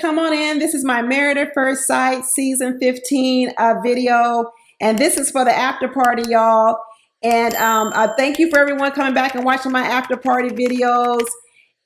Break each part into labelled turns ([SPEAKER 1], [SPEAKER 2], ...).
[SPEAKER 1] Come on in. This is my Married at First Sight season 15 video, and this is for the after party, y'all. And thank you for everyone coming back and watching my after party videos.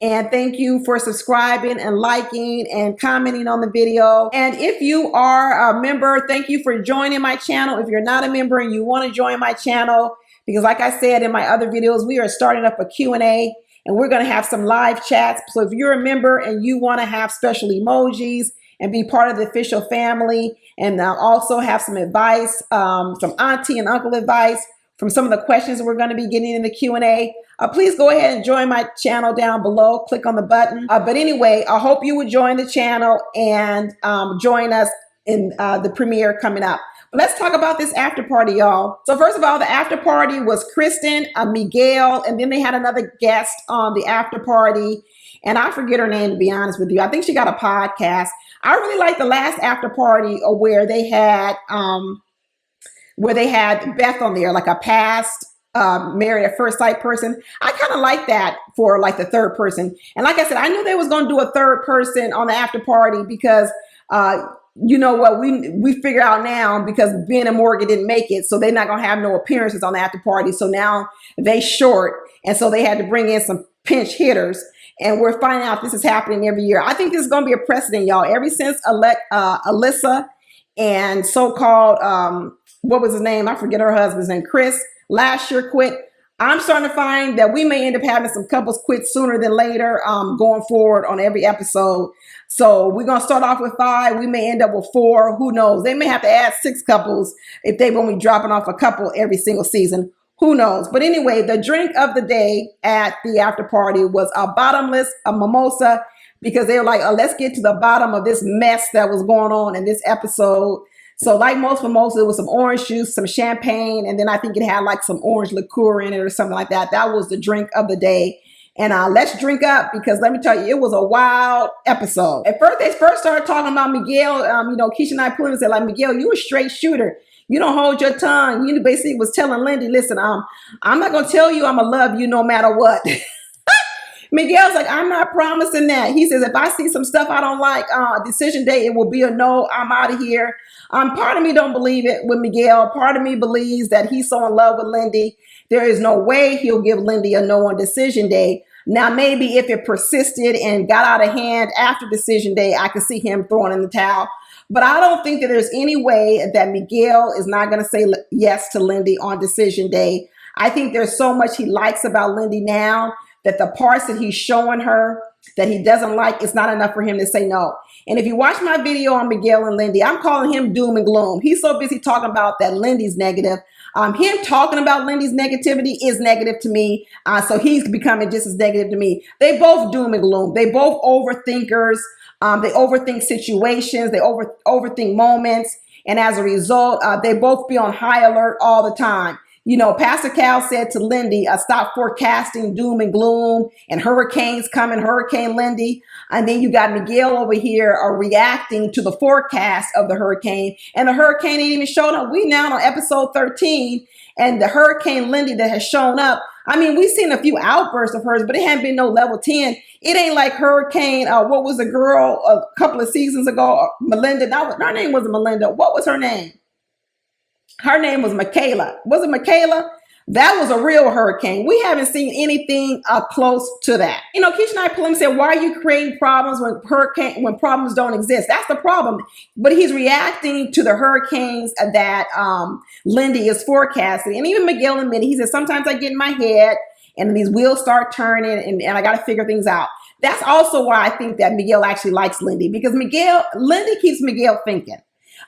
[SPEAKER 1] And thank you for subscribing and liking and commenting on the video. And if you are a member, thank you for joining my channel. If you're not a member and you want to join my channel, because like I said in my other videos, we are starting up a Q&A. And we're going to have some live chats. So if you're a member and you want to have special emojis and be part of the official family, and also have some advice, some auntie and uncle advice from some of the questions we're going to be getting in the Q&A, please go ahead and join my channel down below. Click on the button. But anyway, I hope you would join the channel and join us in the premiere coming up. But let's talk about this after party, y'all. So first of all, the after party was Krysten, Miguel, and then they had another guest on the after party. And I forget her name, to be honest with you. I think she got a podcast. I really liked the last after party where they had Beth on there, like a past Married at First Sight person. I kind of like that for like the third person. And like I said, I knew they was going to do a third person on the after party because you know what, we figure out now, because Ben and Morgan didn't make it, so they're not gonna have no appearances on the after party. So now they short, and so they had to bring in some pinch hitters, and we're finding out this is happening every year. I think this is gonna be a precedent, y'all. Ever since Alyssa and so-called what was his name? I forget her husband's name. Chris last year quit. I'm starting to find that we may end up having some couples quit sooner than later, going forward on every episode. So we're going to start off with 5. We may end up with 4. Who knows? They may have to add 6 couples if they're going to be dropping off a couple every single season. Who knows? But anyway, the drink of the day at the after party was a bottomless mimosa, because they were like, let's get to the bottom of this mess that was going on in this episode. So like most mimosas, it was some orange juice, some champagne, and then I think it had like some orange liqueur in it or something like that. That was the drink of the day. And let's drink up, because let me tell you, it was a wild episode. At first, they first started talking about Miguel. You know, Keisha and I pulled and said, like, Miguel, you a straight shooter. You don't hold your tongue. You basically was telling Lindy, listen, I'm not going to tell you I'm going to love you no matter what. Miguel's like, I'm not promising that. He says, if I see some stuff I don't like, decision day, it will be a no. I'm out of here. Part of me don't believe it with Miguel. Part of me believes that he's so in love with Lindy, there is no way he'll give Lindy a no on decision day. Now, maybe if it persisted and got out of hand after decision day, I could see him throwing in the towel. But I don't think that there's any way that Miguel is not going to say yes to Lindy on decision day. I think there's so much he likes about Lindy now that the parts that he's showing her that he doesn't like, it's not enough for him to say no. And if you watch my video on Miguel and Lindy, I'm calling him doom and gloom. He's so busy talking about that Lindy's negative. Him talking about Lindy's negativity is negative to me. So he's becoming just as negative to me. They both doom and gloom. They both overthinkers. They overthink situations. They overthink moments. And as a result, they both be on high alert all the time. You know, Pastor Cal said to Lindy, stop forecasting doom and gloom and hurricanes coming, Hurricane Lindy. And then you got Miguel over here reacting to the forecast of the hurricane. And the hurricane ain't even showed up. We now on episode 13, and the Hurricane Lindy that has shown up. I mean, we've seen a few outbursts of hers, but it hadn't been no level 10. It ain't like Hurricane, what was the girl a couple of seasons ago? Melinda. Her name wasn't Melinda. What was her name? Her name was Michaela. Was it Michaela? That was a real hurricane. We haven't seen anything close to that. You know, Keisha and I pulled him and said, why are you creating problems when problems don't exist? That's the problem. But he's reacting to the hurricanes that Lindy is forecasting. And even Miguel admitted, he said, sometimes I get in my head and these wheels start turning and I got to figure things out. That's also why I think that Miguel actually likes Lindy, because Lindy keeps Miguel thinking.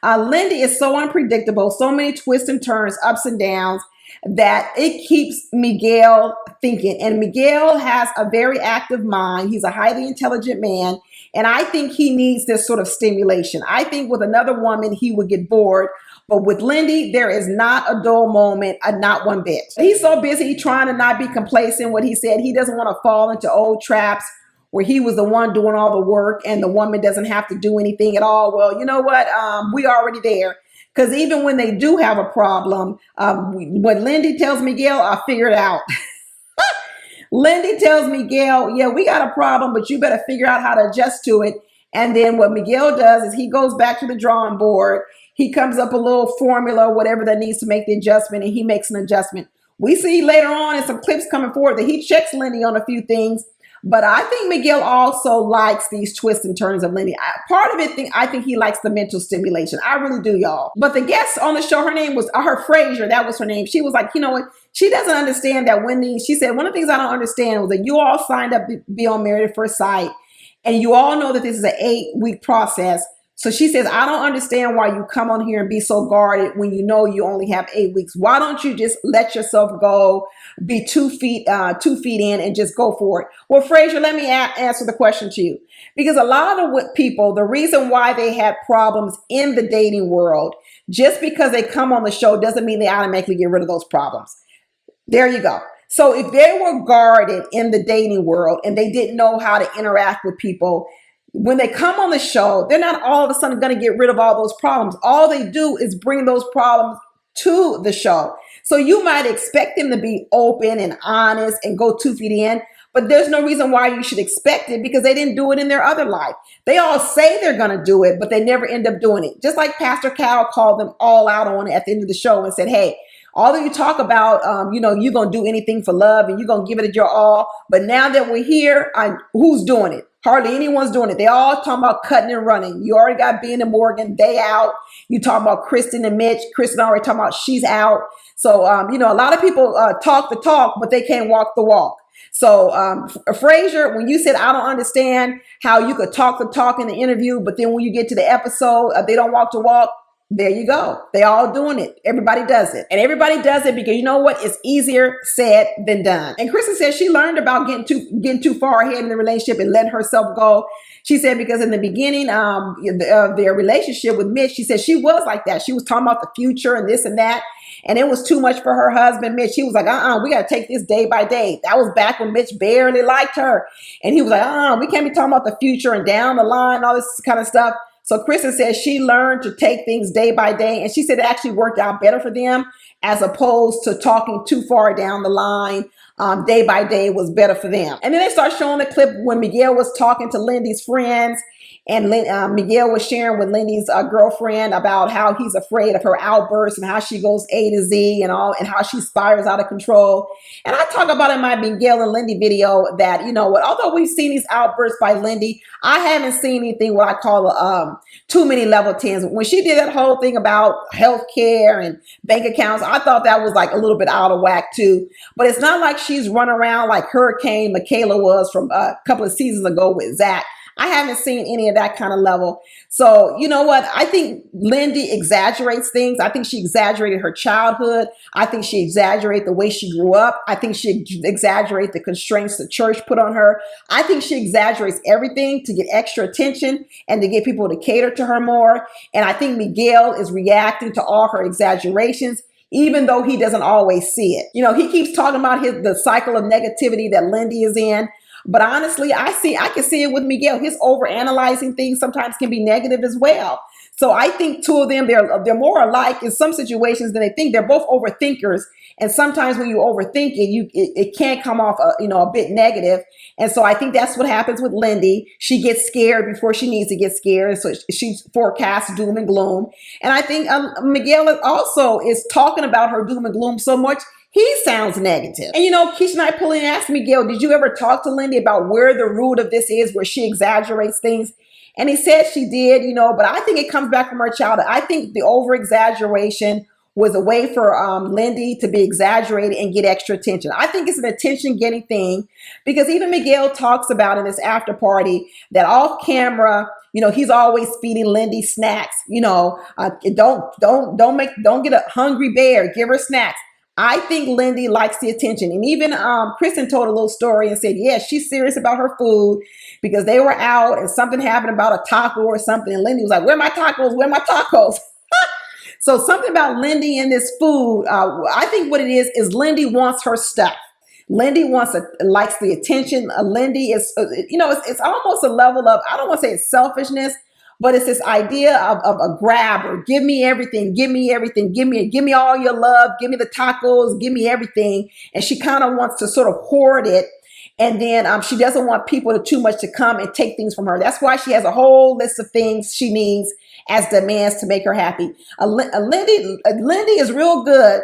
[SPEAKER 1] Lindy is so unpredictable, so many twists and turns, ups and downs, that it keeps Miguel thinking. And Miguel has a very active mind. He's a highly intelligent man. And I think he needs this sort of stimulation. I think with another woman, he would get bored. But with Lindy, there is not a dull moment, not one bit. He's so busy trying to not be complacent. What he said, he doesn't want to fall into old traps where he was the one doing all the work and the woman doesn't have to do anything at all. Well, you know what? We already there. Because even when they do have a problem, when Lindy tells Miguel, I'll figure it out. Lindy tells Miguel, yeah, we got a problem, but you better figure out how to adjust to it. And then what Miguel does is he goes back to the drawing board. He comes up a little formula, whatever that needs to make the adjustment, and he makes an adjustment. We see later on in some clips coming forward that he checks Lindy on a few things. But I think Miguel also likes these twists and turns of Lindy. Part of it, I think he likes the mental stimulation. I really do, y'all. But the guest on the show, her name was her Frasier. That was her name. She was like, you know what? She doesn't understand that she said, one of the things I don't understand was that you all signed up to be on Married at First Sight. And you all know that this is an 8-week process. So she says, I don't understand why you come on here and be so guarded when you know you only have 8 weeks. Why don't you just let yourself go, be 2 feet in and just go for it? Well, Frasier, let me answer the question to you. Because a lot of people, the reason why they had problems in the dating world, just because they come on the show doesn't mean they automatically get rid of those problems. There you go. So if they were guarded in the dating world and they didn't know how to interact with people, when they come on the show, they're not all of a sudden going to get rid of all those problems. All they do is bring those problems to the show. So you might expect them to be open and honest and go 2 feet in, but there's no reason why you should expect it because they didn't do it in their other life. They all say they're going to do it, but they never end up doing it. Just like Pastor Cal called them all out on it at the end of the show and said, hey, all of you talk about, you're going to do anything for love and you're going to give it your all. But now that we're here, who's doing it? Hardly anyone's doing it. They all talking about cutting and running. You already got Ben and Morgan, they out. You talk about Krysten and Mitch. Krysten already talking about she's out. So, a lot of people talk the talk, but they can't walk the walk. So, Frasier, when you said, I don't understand how you could talk the talk in the interview, but then when you get to the episode, they don't walk the walk. There you go. They all doing it. Everybody does it. And everybody does it because you know what? It's easier said than done. And Krysten said she learned about getting too far ahead in the relationship and letting herself go. She said because in the beginning of their relationship with Mitch, she said she was like that. She was talking about the future and this and that. And it was too much for her husband, Mitch. He was like, we got to take this day by day. That was back when Mitch barely liked her. And he was like, we can't be talking about the future and down the line, all this kind of stuff. So Krysten says she learned to take things day by day. And she said it actually worked out better for them as opposed to talking too far down the line. Day by day was better for them. And then they start showing the clip when Miguel was talking to Lindy's friends. And Miguel was sharing with Lindy's girlfriend about how he's afraid of her outbursts and how she goes A to Z and how she spirals out of control. And I talk about in my Miguel and Lindy video that, although we've seen these outbursts by Lindy, I haven't seen anything what I call too many level 10s. When she did that whole thing about healthcare and bank accounts, I thought that was like a little bit out of whack too. But it's not like she's running around like Hurricane Michaela was from a couple of seasons ago with Zach. I haven't seen any of that kind of level. So, you know what? I think Lindy exaggerates things. I think she exaggerated her childhood. I think she exaggerated the way she grew up. I think she exaggerated the constraints the church put on her. I think she exaggerates everything to get extra attention and to get people to cater to her more. And I think Miguel is reacting to all her exaggerations, even though he doesn't always see it. He keeps talking about the cycle of negativity that Lindy is in. But honestly, I can see it with Miguel. His overanalyzing things sometimes can be negative as well. So I think two of them, they're more alike in some situations than they think. They're both overthinkers. And sometimes when you overthink it, it can come off a bit negative. And so I think that's what happens with Lindy. She gets scared before she needs to get scared. So she forecasts doom and gloom. And I think Miguel also is talking about her doom and gloom so much, he sounds negative. And Keisha and I pulled in and asked Miguel, did you ever talk to Lindy about where the root of this is, where she exaggerates things? And he said she did, but I think it comes back from her childhood. I think the over-exaggeration was a way for Lindy to be exaggerated and get extra attention. I think it's an attention-getting thing because even Miguel talks about in this after party that off camera, he's always feeding Lindy snacks. Don't get a hungry bear. Give her snacks. I think Lindy likes the attention. And even Krysten told a little story and said, yeah, she's serious about her food because they were out and something happened about a taco or something. And Lindy was like, where are my tacos? Where are my tacos? So something about Lindy and this food, I think what it is Lindy wants her stuff. Lindy likes the attention. Lindy is, it's almost a level of, I don't want to say it's selfishness, but it's this idea of a grabber. Give me everything. Give me everything. Give me all your love. Give me the tacos. Give me everything. And she kind of wants to sort of hoard it. And then she doesn't want people too much to come and take things from her. That's why she has a whole list of things she needs as demands to make her happy. Lindy is real good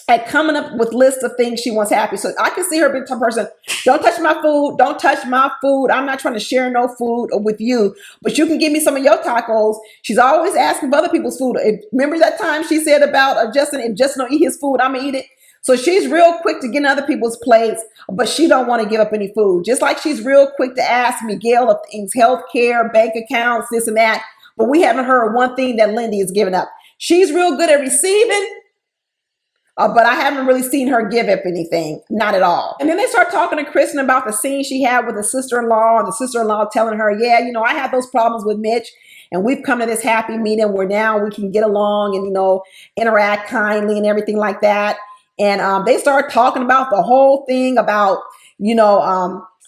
[SPEAKER 1] at coming up with lists of things she wants happy. So I can see her being the person, don't touch my food. Don't touch my food. I'm not trying to share no food with you, but you can give me some of your tacos. She's always asking for other people's food. Remember that time she said about Justin, if Justin don't eat his food, I'm gonna eat it. So she's real quick to get in other people's plates, but she don't want to give up any food. Just like she's real quick to ask Miguel of things, health care, bank accounts, this and that. But we haven't heard one thing that Lindy has given up. She's real good at receiving, but I haven't really seen her give up anything, not at all. And then they start talking to Krysten about the scene she had with the sister-in-law, and the sister-in-law telling her, yeah, I had those problems with Mitch, and we've come to this happy meeting where now we can get along and, interact kindly and everything like that. And they start talking about the whole thing about,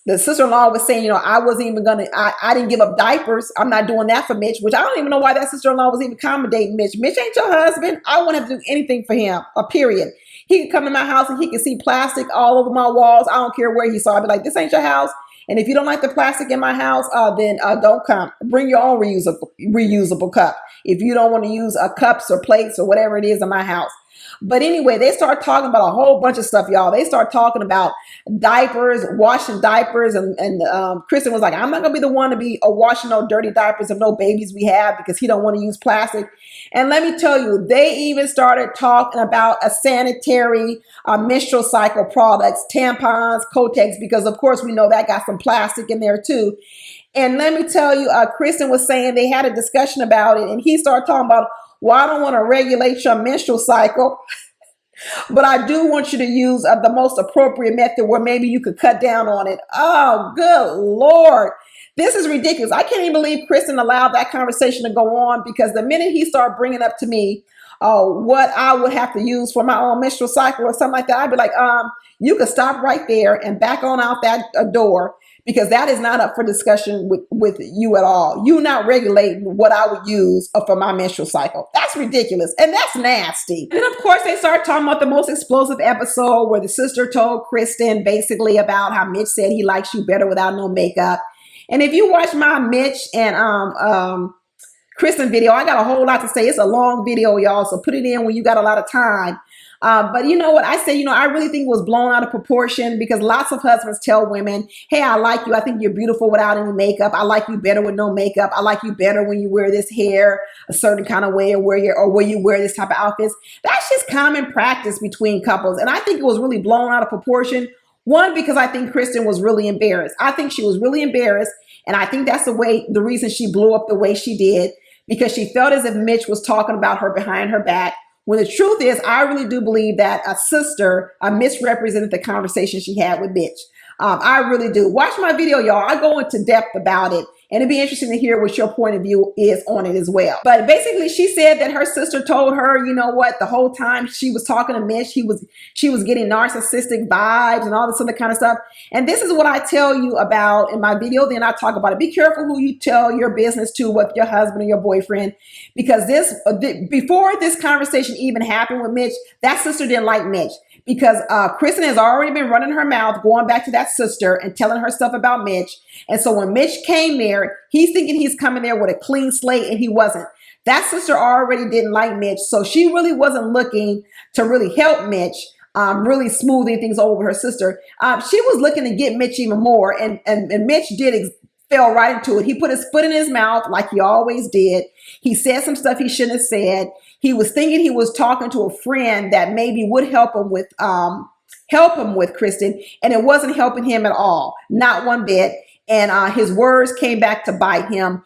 [SPEAKER 1] the sister-in-law was saying, I wasn't even I didn't give up diapers. I'm not doing that for Mitch, which I don't even know why that sister-in-law was even accommodating Mitch. Mitch ain't your husband. I wouldn't have to do anything for him, period. He could come to my house and he could see plastic all over my walls. I don't care where he saw it. I'd be like, this ain't your house. And if you don't like the plastic in my house, then don't come. Bring your own reusable cup if you don't want to use cups or plates or whatever it is in my house. But anyway, they start talking about a whole bunch of stuff, y'all. They start talking about diapers, washing diapers. And Krysten was like, I'm not going to be the one to be washing no dirty diapers of no babies we have because he don't want to use plastic. And let me tell you, they even started talking about a sanitary menstrual cycle products, tampons, Kotex, because of course we know that got some plastic in there too. And let me tell you, Krysten was saying they had a discussion about it, and he started talking about, well, I don't want to regulate your menstrual cycle, but I do want you to use the most appropriate method where maybe you could cut down on it. Oh, good Lord. This is ridiculous. I can't even believe Krysten allowed that conversation to go on, because the minute he started bringing up to me what I would have to use for my own menstrual cycle or something like that, I'd be like, you could stop right there and back on out that door, because that is not up for discussion with you at all. You're not regulating what I would use for my menstrual cycle. That's ridiculous. And that's nasty. And then, of course, they start talking about the most explosive episode where the sister told Krysten basically about how Mitch said he likes you better without no makeup. And if you watch my Mitch and Krysten video, I got a whole lot to say. It's a long video, y'all, so put it in when you got a lot of time. But you know what I say, I really think it was blown out of proportion, because lots of husbands tell women, hey, I like you. I think you're beautiful without any makeup. I like you better with no makeup. I like you better when you wear this hair a certain kind of way, or where you wear this type of outfits. That's just common practice between couples. And I think it was really blown out of proportion. One, because I think Krysten was really embarrassed. I think she was really embarrassed. And I think that's the reason she blew up the way she did, because she felt as if Mitch was talking about her behind her back. When the truth is, I really do believe that a sister misrepresented the conversation she had with Mitch. I really do. Watch my video, y'all. I go into depth about it, and it'd be interesting to hear what your point of view is on it as well. But basically, she said that her sister told her, the whole time she was talking to Mitch, she was getting narcissistic vibes and all this other kind of stuff. And this is what I tell you about in my video. Then I talk about it. Be careful who you tell your business to, with your husband or your boyfriend, because before this conversation even happened with Mitch, that sister didn't like Mitch. Because Krysten has already been running her mouth, going back to that sister and telling her stuff about Mitch. And so when Mitch came there, he's thinking he's coming there with a clean slate, and he wasn't. That sister already didn't like Mitch. So she really wasn't looking to really help Mitch, really smoothing things over her sister. She was looking to get Mitch even more. And Mitch fell right into it. He put his foot in his mouth like he always did. He said some stuff he shouldn't have said. He was thinking he was talking to a friend that maybe would help him with Krysten, and it wasn't helping him at all, not one bit. And his words came back to bite him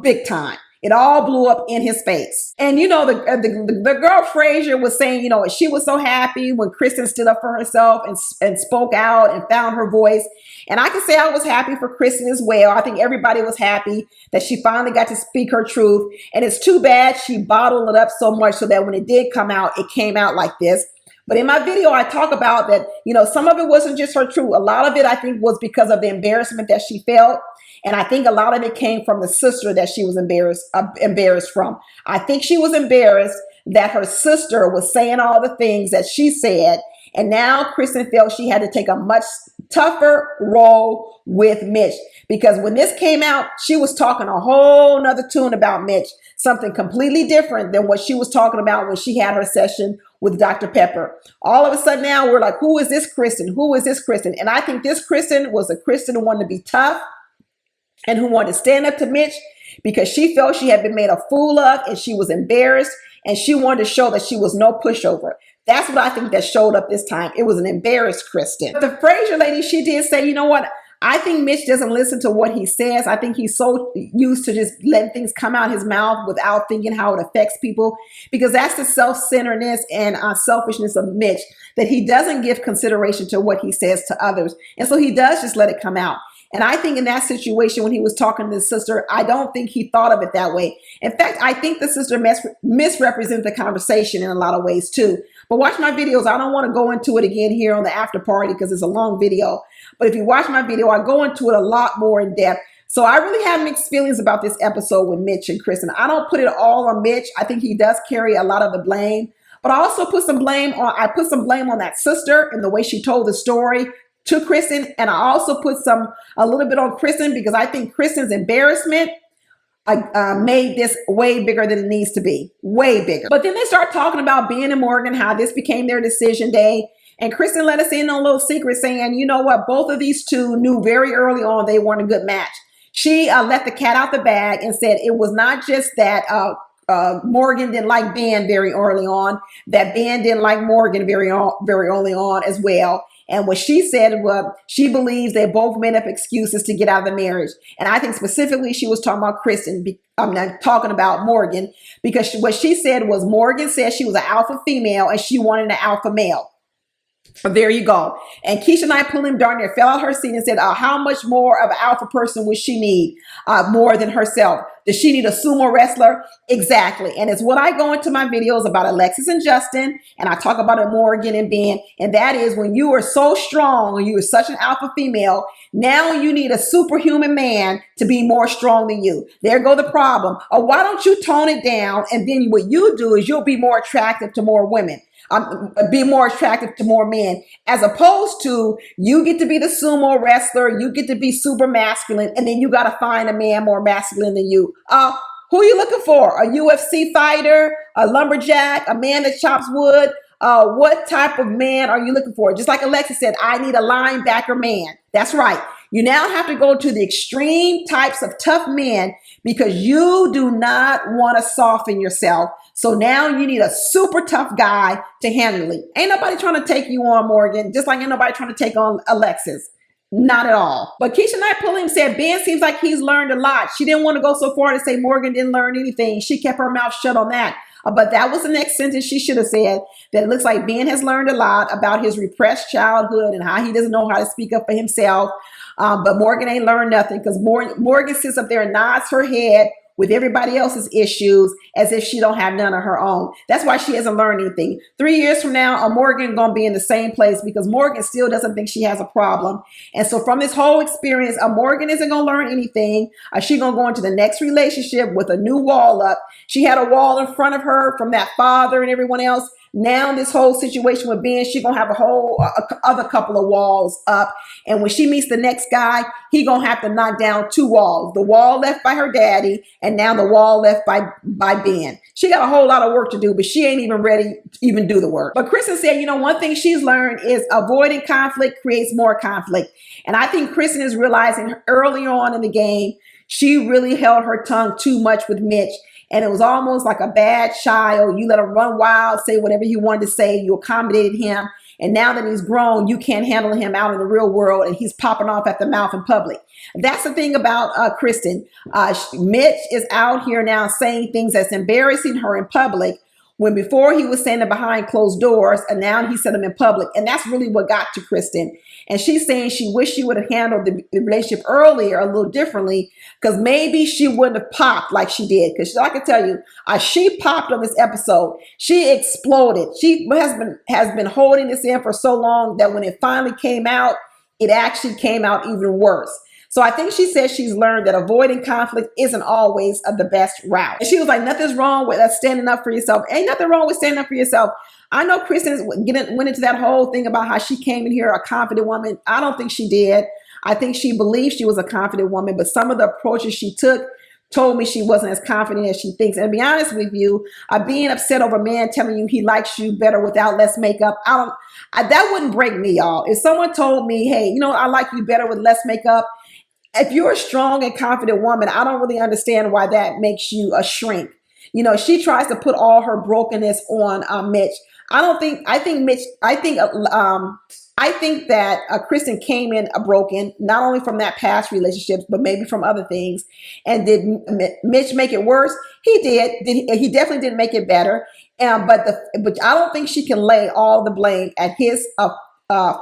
[SPEAKER 1] big time. It all blew up in his face. And you know, the girl Frasier was saying, you know, she was so happy when Krysten stood up for herself and spoke out and found her voice. And I can say I was happy for Krysten as well. I think everybody was happy that she finally got to speak her truth. And it's too bad she bottled it up so much so that when it did come out, it came out like this. But in my video, I talk about that, you know, some of it wasn't just her truth. A lot of it, I think, was because of the embarrassment that she felt. And I think a lot of it came from the sister that she was embarrassed from. I think she was embarrassed that her sister was saying all the things that she said. And now Krysten felt she had to take a much tougher role with Mitch. Because when this came out, she was talking a whole nother tune about Mitch. Something completely different than what she was talking about when she had her session with Dr. Pepper. All of a sudden now we're like, who is this Krysten? Who is this Krysten? And I think this Krysten was a Krysten who wanted to be tough and who wanted to stand up to Mitch because she felt she had been made a fool of and she was embarrassed and she wanted to show that she was no pushover. That's what I think that showed up this time. It was an embarrassed Krysten. But the Frasier lady, she did say, you know what? I think Mitch doesn't listen to what he says. I think he's so used to just letting things come out his mouth without thinking how it affects people, because that's the self-centeredness and selfishness of Mitch, that he doesn't give consideration to what he says to others. And so he does just let it come out. And I think in that situation, when he was talking to his sister, I don't think he thought of it that way. In fact, I think the sister misrepresented the conversation in a lot of ways too. But watch my videos. I don't want to go into it again here on the after party because it's a long video. But if you watch my video, I go into it a lot more in depth. So I really have mixed feelings about this episode with Mitch and Krysten. I don't put it all on Mitch. I think he does carry a lot of the blame. But I also put some blame on that sister and the way she told the story to Krysten. And I also put a little bit on Krysten because I think Kristen's embarrassment made this way bigger than it needs to be. Way bigger. But then they start talking about Ben and Morgan, how this became their decision day. And Krysten let us in on a little secret saying, you know what, both of these two knew very early on they weren't a good match. She let the cat out the bag and said it was not just that Morgan didn't like Ben very early on, that Ben didn't like Morgan very early on as well. And what she said was she believes they both made up excuses to get out of the marriage. And I think specifically she was talking about Krysten. I'm not talking about Morgan, because what she said was Morgan said she was an alpha female and she wanted an alpha male. There you go. And Keisha and I pulled him darn near fell out her seat and said, how much more of an alpha person would she need more than herself? Does she need a sumo wrestler? Exactly. And it's what I go into my videos about Alexis and Justin. And I talk about it Morgan and Ben. And that is when you are so strong and you are such an alpha female, now you need a superhuman man to be more strong than you. There go the problem. Why don't you tone it down? And then what you do is you'll be more attractive to more women. Be more attractive to more men, as opposed to you get to be the sumo wrestler, you get to be super masculine, and then you got to find a man more masculine than you. Who are you looking for? A UFC fighter, a lumberjack, a man that chops wood? What type of man are you looking for? Just like Alexis said, I need a linebacker man. That's right. You now have to go to the extreme types of tough men because you do not want to soften yourself. So now you need a super tough guy to handle it. Ain't nobody trying to take you on, Morgan, just like ain't nobody trying to take on Alexis. Not at all. But Keisha and I pulled him, said Ben seems like he's learned a lot. She didn't want to go so far to say Morgan didn't learn anything. She kept her mouth shut on that. But that was the next sentence she should have said, that it looks like Ben has learned a lot about his repressed childhood and how he doesn't know how to speak up for himself. But Morgan ain't learned nothing because Morgan sits up there and nods her head with everybody else's issues as if she don't have none of her own. That's why she hasn't learned anything. 3 years from now, Morgan gonna be in the same place because Morgan still doesn't think she has a problem. And so from this whole experience, Morgan isn't gonna learn anything. She gonna go into the next relationship with a new wall up. She had a wall in front of her from that father and everyone else. Now this whole situation with Ben, she gonna have a whole other couple of walls up. And when she meets the next guy, he gonna have to knock down 2 walls. The wall left by her daddy and now the wall left by Ben. She got a whole lot of work to do, but she ain't even ready to even do the work. But Krysten said, you know, one thing she's learned is avoiding conflict creates more conflict. And I think Krysten is realizing early on in the game, she really held her tongue too much with Mitch. And it was almost like a bad child. You let him run wild, say whatever he wanted to say. You accommodated him. And now that he's grown, you can't handle him out in the real world, and he's popping off at the mouth in public. That's the thing about Krysten. Mitch is out here now saying things that's embarrassing her in public, when before he was saying it behind closed doors, and now he said them in public. And that's really what got to Krysten. And she's saying she wished she would have handled the relationship earlier a little differently, because maybe she wouldn't have popped like she did. Because I can tell you, she popped on this episode. She exploded. She has been holding this in for so long that when it finally came out, it actually came out even worse. So I think she says she's learned that avoiding conflict isn't always the best route. And she was like, nothing's wrong with standing up for yourself. Ain't nothing wrong with standing up for yourself. I know Krysten went into that whole thing about how she came in here a confident woman. I don't think she did. I think she believed she was a confident woman, but some of the approaches she took told me she wasn't as confident as she thinks. And to be honest with you, being upset over a man telling you he likes you better without less makeup, that wouldn't break me, y'all. If someone told me, hey, I like you better with less makeup, if you're a strong and confident woman, I don't really understand why that makes you a shrink. She tries to put all her brokenness on Mitch. I think that Krysten came in broken, not only from that past relationship, but maybe from other things. And did Mitch make it worse? He did. He definitely didn't make it better. But I don't think she can lay all the blame at his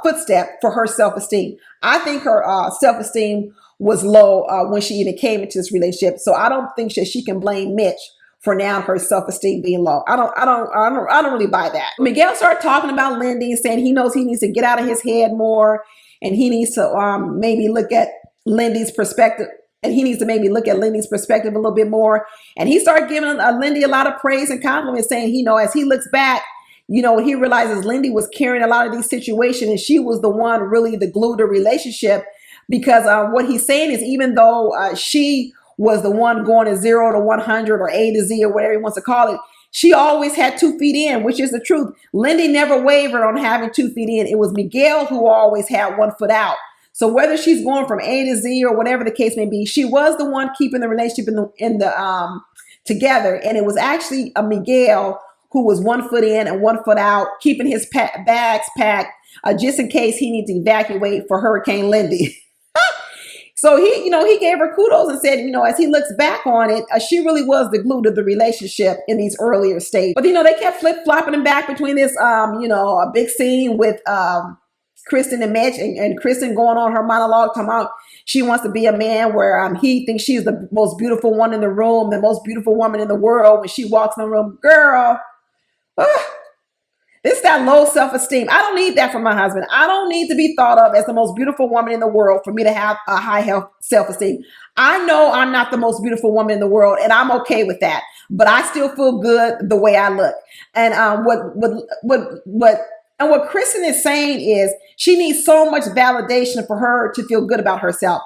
[SPEAKER 1] footstep for her self-esteem. I think her self-esteem was low when she even came into this relationship. So I don't think that she can blame Mitch for now her self-esteem being low. I don't really buy that. Miguel started talking about Lindy and saying he knows he needs to get out of his head more, and he needs to maybe look at Lindy's perspective. And he needs to maybe look at Lindy's perspective a little bit more. And he started giving Lindy a lot of praise and compliments, saying, as he looks back, he realizes Lindy was carrying a lot of these situations, and she was the one really the glue to the relationship. Because what he's saying is, even though she was the one going to 0 to 100 or A to Z or whatever he wants to call it, she always had 2 feet in, which is the truth. Lindy never wavered on having 2 feet in. It was Miguel who always had 1 foot out. So whether she's going from A to Z or whatever the case may be, she was the one keeping the relationship in the together. And it was actually a Miguel who was 1 foot in and 1 foot out, keeping his bags packed just in case he needs to evacuate for Hurricane Lindy. So he gave her kudos and said, as he looks back on it, she really was the glue to the relationship in these earlier stages. But, they kept flip-flopping him back between this, a big scene with Krysten and Mitch, and Krysten going on her monologue, talking about she wants to be a man where he thinks she's the most beautiful one in the room, the most beautiful woman in the world. When she walks in the room, girl, this is that low self-esteem. I don't need that from my husband. I don't need to be thought of as the most beautiful woman in the world for me to have a high self-esteem. I know I'm not the most beautiful woman in the world, and I'm okay with that. But I still feel good the way I look. And what Krysten is saying is she needs so much validation for her to feel good about herself.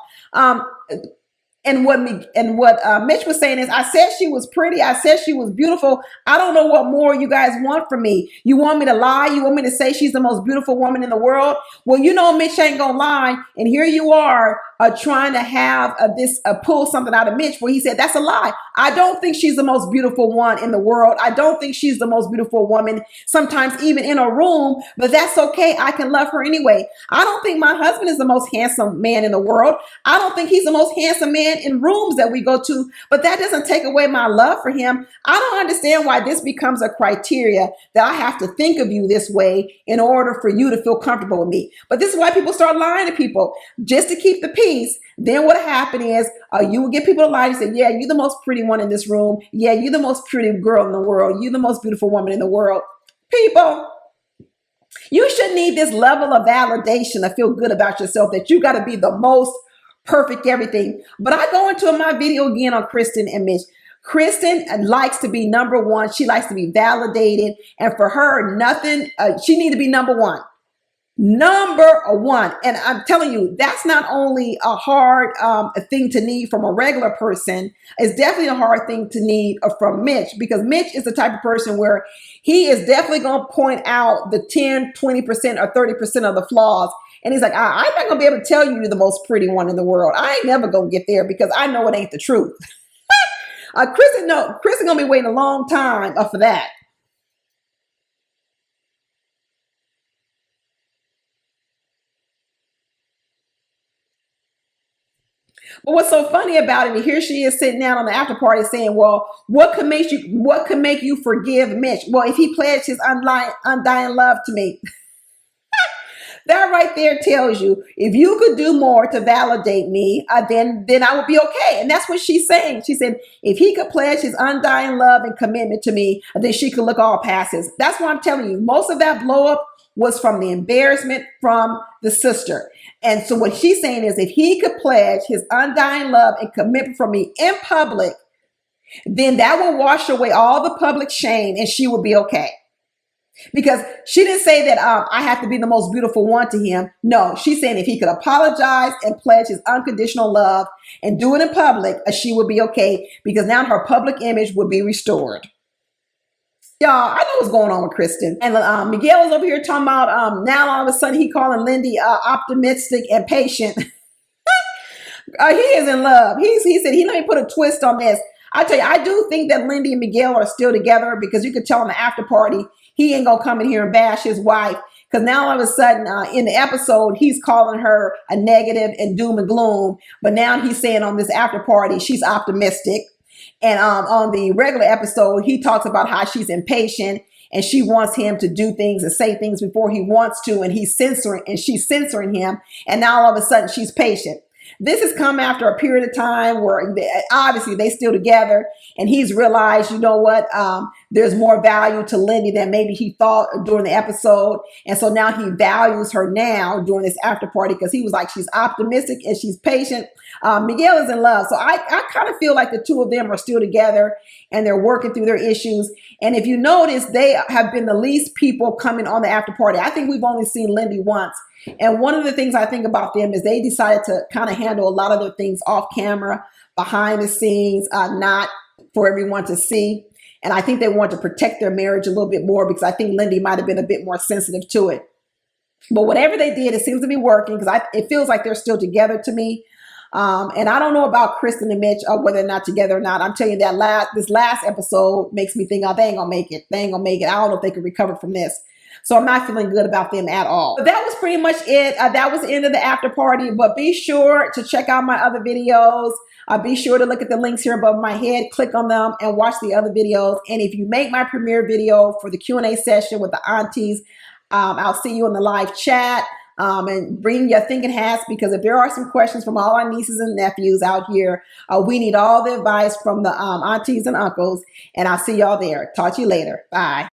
[SPEAKER 1] And what Mitch was saying is, I said she was pretty. I said she was beautiful. I don't know what more you guys want from me. You want me to lie? You want me to say she's the most beautiful woman in the world? Well, Mitch ain't gonna lie. And here you are trying to have pull something out of Mitch where he said, that's a lie. I don't think she's the most beautiful one in the world. I don't think she's the most beautiful woman, sometimes even in a room, but that's okay. I can love her anyway. I don't think my husband is the most handsome man in the world. I don't think he's the most handsome man in rooms that we go to, but that doesn't take away my love for him. I don't understand why this becomes a criteria that I have to think of you this way in order for you to feel comfortable with me. But this is why people start lying to people just to keep the peace. Then what happened is you will get people to lie and say, yeah, you're the most pretty one in this room. Yeah, you're the most pretty girl in the world. You're the most beautiful woman in the world. People, you should need this level of validation to feel good about yourself, that you got to be the most perfect everything. But I go into my video again on Krysten and Mitch. Krysten likes to be number one. She likes to be validated. And for her, nothing, she needs to be number one. Number one. And I'm telling you, that's not only a hard thing to need from a regular person. It's definitely a hard thing to need from Mitch, because Mitch is the type of person where he is definitely going to point out the 10, 20% or 30% of the flaws. And he's like, I'm not going to be able to tell you you're the most pretty one in the world. I ain't never going to get there because I know it ain't the truth. Krysten going to be waiting a long time for that. But what's so funny about it, here she is sitting down on the after party saying, well, what could make you forgive Mitch? Well, if he pledged his undying love to me. That right there tells you, if you could do more to validate me, then I would be okay. And that's what she's saying. She said, if he could pledge his undying love and commitment to me, then she could look all past his. That's what I'm telling you. Most of that blow up was from the embarrassment from the sister. And so what she's saying is, if he could pledge his undying love and commitment from me in public, then that will wash away all the public shame and she will be okay. Because she didn't say that I have to be the most beautiful one to him. No, she's saying if he could apologize and pledge his unconditional love and do it in public, she would be okay, because now her public image would be restored. Y'all, I know what's going on with Krysten. And Miguel is over here talking about now all of a sudden he calling Lindy optimistic and patient. He is in love. He said, let me put a twist on this. I tell you, I do think that Lindy and Miguel are still together, because you could tell in the after party, he ain't gonna come in here and bash his wife. Because now all of a sudden in the episode, he's calling her a negative and doom and gloom. But now he's saying on this after party, she's optimistic. And on the regular episode, he talks about how she's impatient and she wants him to do things and say things before he wants to. And she's censoring him. And now all of a sudden she's patient. This has come after a period of time where obviously they still together, and he's realized, you know what, there's more value to Lindy than maybe he thought during the episode. And so now he values her now during this after party, because he was like, she's optimistic and she's patient. Miguel is in love. So I kind of feel like the two of them are still together and they're working through their issues. And if you notice, they have been the least people coming on the after party. I think we've only seen Lindy once. And one of the things I think about them is they decided to kind of handle a lot of their things off camera, behind the scenes, not for everyone to see. And I think they want to protect their marriage a little bit more, because I think Lindy might have been a bit more sensitive to it. But whatever they did, it seems to be working, because it feels like they're still together to me. And I don't know about Krysten and Mitch, whether they're not together or not. I'm telling you that this last episode makes me think, oh, they ain't gonna make it. They ain't gonna make it. I don't know if they can recover from this. So I'm not feeling good about them at all. But that was pretty much it. That was the end of the after party. But be sure to check out my other videos. Be sure to look at the links here above my head. Click on them and watch the other videos. And if you make my premiere video for the Q&A session with the aunties, I'll see you in the live chat. And bring your thinking hats, because if there are some questions from all our nieces and nephews out here, we need all the advice from the aunties and uncles. And I'll see y'all there. Talk to you later. Bye.